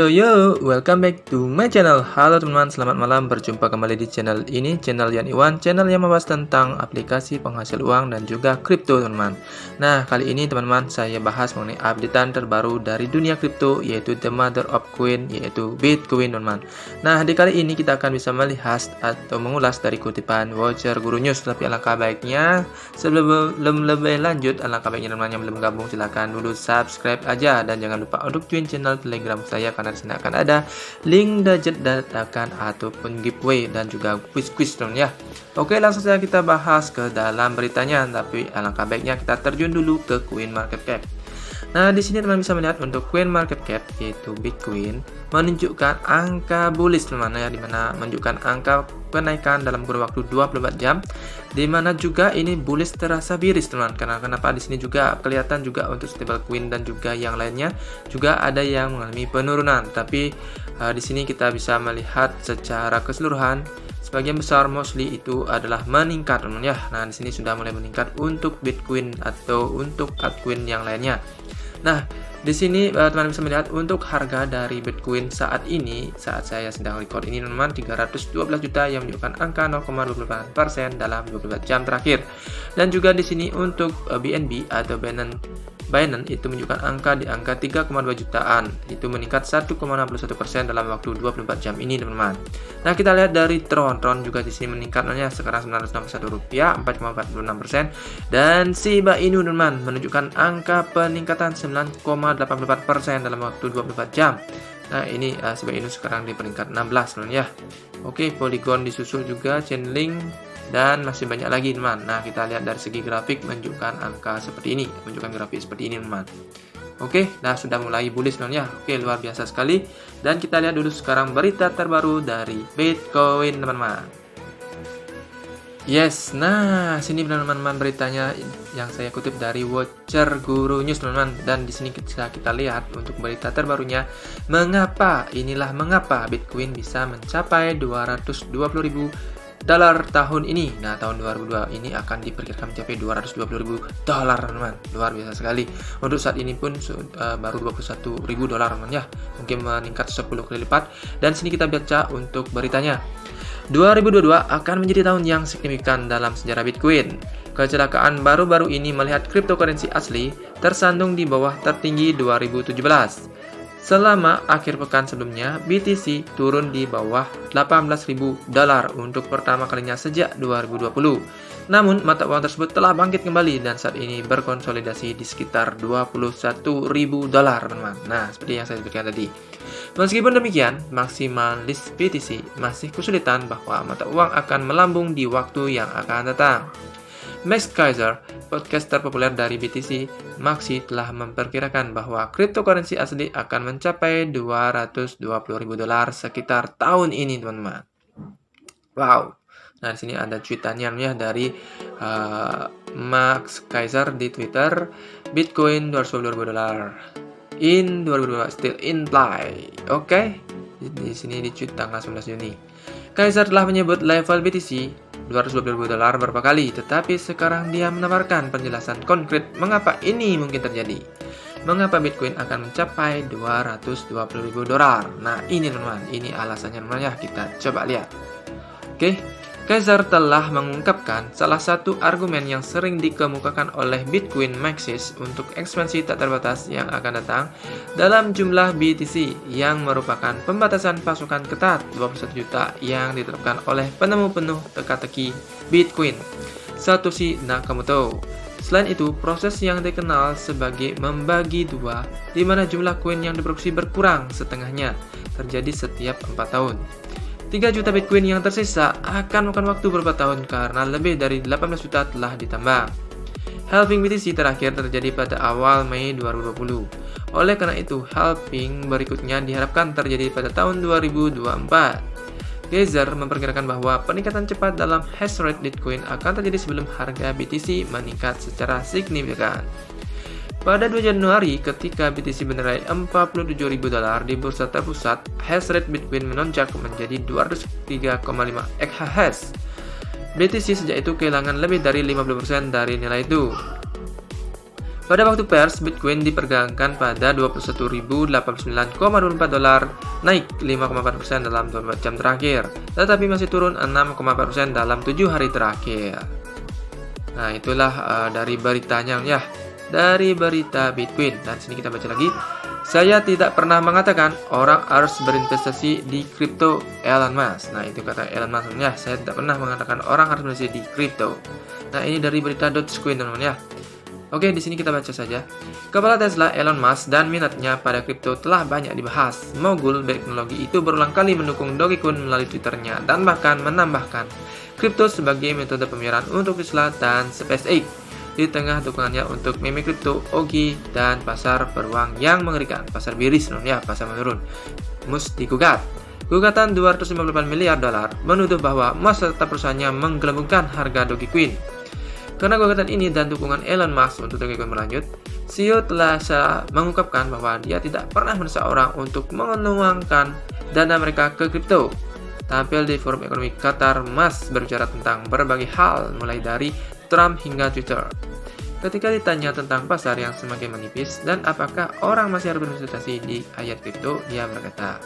Yo, welcome back to my channel. Halo teman-teman, selamat malam. Berjumpa kembali di channel ini, channel Yan Iwan, channel yang membahas tentang aplikasi penghasil uang dan juga kripto, teman-teman. Nah, kali ini teman-teman saya bahas mengenai updatean terbaru dari dunia kripto, yaitu the mother of coin, yaitu Bitcoin, teman-teman. Nah, di kali ini kita akan bisa melihat atau mengulas dari kutipan Voucher Guru News. Tapi alangkah baiknya sebelum lebih lanjut, alangkah baiknya teman-teman yang belum gabung silahkan dulu subscribe aja, dan jangan lupa untuk join channel Telegram saya, karena di sini akan ada link budget dadakan ataupun giveaway dan juga quiz ya. Oke, langsung saja kita bahas ke dalam beritanya, tapi alangkah baiknya kita terjun dulu ke CoinMarketCap. Nah, di sini teman bisa melihat untuk CoinMarketCap yaitu Bitcoin menunjukkan angka bullish, teman-teman, ya, dimana menunjukkan angka kenaikan dalam kurun waktu 24 jam, dimana juga ini bullish terasa bearish, teman. Karena kenapa di sini juga kelihatan juga untuk stablecoin dan juga yang lainnya juga ada yang mengalami penurunan, tapi di sini kita bisa melihat secara keseluruhan sebagian besar mostly itu adalah meningkat, teman, ya. Nah, di sini sudah mulai meningkat untuk Bitcoin atau untuk altcoin yang lainnya. Nah, di sini teman-teman bisa melihat untuk harga dari Bitcoin saat ini, saat saya sedang record ini, teman-teman, 312 juta yang menunjukkan angka 0,28% dalam 24 jam terakhir. Dan juga di sini untuk BNB atau Binance itu menunjukkan angka di angka 3,2 jutaan, itu meningkat 1,61% dalam waktu 24 jam ini, teman-teman. Nah, kita lihat dari Tron juga di sini meningkatnya sekarang Rp961, 4,46%, dan Shiba Inu, teman-teman, menunjukkan angka peningkatan 9,84% dalam waktu 24 jam. Nah, ini Shiba Inu sekarang di peringkat 16, teman, ya. Oke, Polygon disusul juga, Chainlink, dan masih banyak lagi, teman. Nah, kita lihat dari segi grafik menunjukkan angka seperti ini, menunjukkan grafik seperti ini, teman. Oke, nah sudah mulai bullish, teman, ya. Oke, luar biasa sekali. Dan kita lihat dulu sekarang berita terbaru dari Bitcoin, teman-teman. Yes, nah sini teman-teman beritanya yang saya kutip dari Voucher Guru News, teman-teman. Dan di sini kita lihat untuk berita terbarunya, mengapa Bitcoin bisa mencapai 220.000 dolar tahun ini. Nah, tahun 2002 ini akan diperkirakan mencapai 220.000 dolar, teman. Luar biasa sekali. Untuk saat ini pun baru 21.000 dolar, teman, ya. Mungkin meningkat 10 kali lipat. Dan sini kita baca untuk beritanya. 2022 akan menjadi tahun yang signifikan dalam sejarah Bitcoin. Kecelakaan baru-baru ini melihat cryptocurrency asli tersandung di bawah tertinggi 2017. Selama akhir pekan sebelumnya, BTC turun di bawah 18.000 dolar untuk pertama kalinya sejak 2020. Namun, mata uang tersebut telah bangkit kembali dan saat ini berkonsolidasi di sekitar 21.000 dolar, teman-teman. Nah, seperti yang saya sebutkan tadi. Meskipun demikian, maksimalis BTC masih kesulitan bahwa mata uang akan melambung di waktu yang akan datang. Max Kaiser, podcaster populer dari BTC Maxi, telah memperkirakan bahwa cryptocurrency asli akan mencapai 220.000 dolar sekitar tahun ini, teman-teman. Wow. Nah, di sini ada cuitannya, ya, dari Max Kaiser di Twitter. Bitcoin 220.000 dolar in 2022 still in play. Oke. Di sini di tweet tanggal 19 Juni. Kaiser telah menyebut level BTC 220.000 dolar berapa kali, tetapi sekarang dia menawarkan penjelasan konkret mengapa ini mungkin terjadi. Mengapa Bitcoin akan mencapai 220.000 dolar. Nah, ini, teman-teman, ini alasannya, teman, ya. Kita coba lihat. Oke. Kaiser telah mengungkapkan salah satu argumen yang sering dikemukakan oleh Bitcoin Maxis untuk ekspansi tak terbatas yang akan datang dalam jumlah BTC yang merupakan pembatasan pasukan ketat 21 juta yang diterapkan oleh penemu penuh teka-teki Bitcoin, Satoshi Nakamoto. Selain itu, proses yang dikenal sebagai membagi dua, di mana jumlah koin yang diproduksi berkurang setengahnya, terjadi setiap 4 tahun. 3 juta Bitcoin yang tersisa akan makan waktu beberapa tahun karena lebih dari 18 juta telah ditambah. Halving BTC terakhir terjadi pada awal Mei 2020. Oleh karena itu, halving berikutnya diharapkan terjadi pada tahun 2024. Kaiser memperkirakan bahwa peningkatan cepat dalam hash rate Bitcoin akan terjadi sebelum harga BTC meningkat secara signifikan. Pada 2 Januari, ketika BTC menerai $47.000 di bursa terpusat, hash rate Bitcoin melonjak menjadi 203,5 EH/s. BTC sejak itu kehilangan lebih dari 50% dari nilai itu. Pada waktu pers, Bitcoin diperdagangkan pada $21.089,24, naik 5,4% dalam 24 jam terakhir, tetapi masih turun 6,4% dalam 7 hari terakhir. Nah, itulah dari beritanya ya. Dari berita Bitcoin. Dan sini kita baca lagi. Saya tidak pernah mengatakan orang harus berinvestasi di kripto, Elon Musk. Nah, itu kata Elon Musk ya. Saya tidak pernah mengatakan orang harus berinvestasi di kripto. Nah, ini dari berita Dogecoin teman-teman ya. Oke, di sini kita baca saja. Kepala Tesla Elon Musk dan minatnya pada kripto telah banyak dibahas. Mogul teknologi itu berulang kali mendukung Dogecoin melalui Twitternya dan bahkan menambahkan kripto sebagai metode pembayaran untuk Tesla dan SpaceX. Di tengah dukungannya untuk meme kripto, OG, dan pasar beruang yang mengerikan, pasar biris ya, pasar menurun, Musk digugat. Gugatan $258 miliar menuduh bahwa Musk serta perusahaannya menggelembungkan harga Dogecoin. Karena gugatan ini dan dukungan Elon Musk untuk Dogecoin berlanjut, CEO telah mengungkapkan bahwa dia tidak pernah mendesak orang untuk menuangkan dana mereka ke kripto. Tampil di forum ekonomi Qatar, Musk berbicara tentang berbagai hal, mulai dari Trump hingga Twitter. Ketika ditanya tentang pasar yang semakin menipis dan apakah orang masih harus berinvestasi di ayat kripto, dia berkata,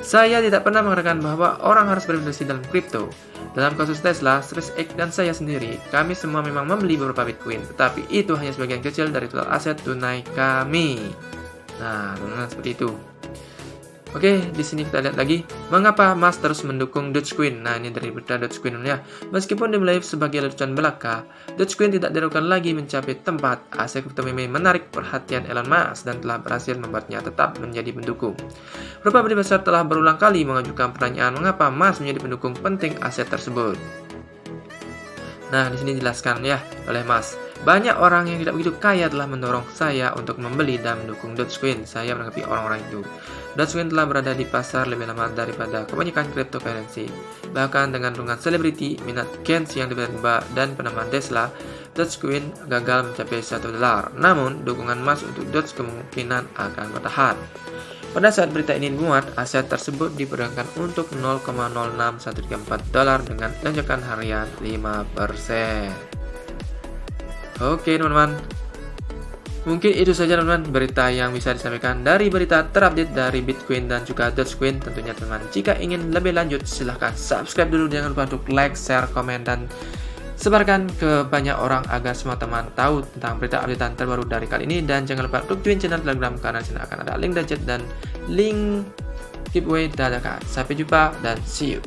"Saya tidak pernah mengatakan bahwa orang harus berinvestasi dalam kripto. Dalam kasus Tesla, SpaceX, dan saya sendiri, kami semua memang membeli beberapa Bitcoin, tetapi itu hanya sebagian kecil dari total aset tunai kami." Nah, teman-teman, seperti itu. Oke, di sini kita lihat lagi mengapa Musk terus mendukung Dogecoin. Nah, ini dari berita Dogecoin ya. Meskipun dimulai sebagai letusan belaka, Dogecoin tidak diragukan lagi mencapai tempat. Aset kripto meme menarik perhatian Elon Musk dan telah berhasil membuatnya tetap menjadi pendukung. Beberapa media besar telah berulang kali mengajukan pertanyaan mengapa Musk menjadi pendukung penting aset tersebut. Nah, di sini dijelaskan ya oleh Musk. Banyak orang yang tidak begitu kaya telah mendorong saya untuk membeli dan mendukung Dogecoin. Saya menanggapi orang-orang itu. Dogecoin telah berada di pasar lebih lama daripada kebanyakan cryptocurrency. Bahkan dengan dukungan selebriti, minat Gates yang tiba-tiba dan penambahan Tesla, Dogecoin gagal mencapai $1. Namun, dukungan Musk untuk Doge kemungkinan akan bertahan. Pada saat berita ini dimuat, aset tersebut diperdagangkan untuk $0,06134 dengan lonjakan harian 5%. Oke teman-teman, mungkin itu saja teman-teman berita yang bisa disampaikan dari berita terupdate dari Bitcoin dan juga Dogecoin tentunya teman-teman. Jika ingin lebih lanjut silahkan subscribe dulu, jangan lupa untuk like, share, komen, dan sebarkan ke banyak orang agar semua teman tahu tentang berita updatean terbaru dari kali ini. Dan jangan lupa untuk join channel Telegram karena di sini akan ada link dan chat dan link giveaway dadakan. Sampai jumpa dan see you.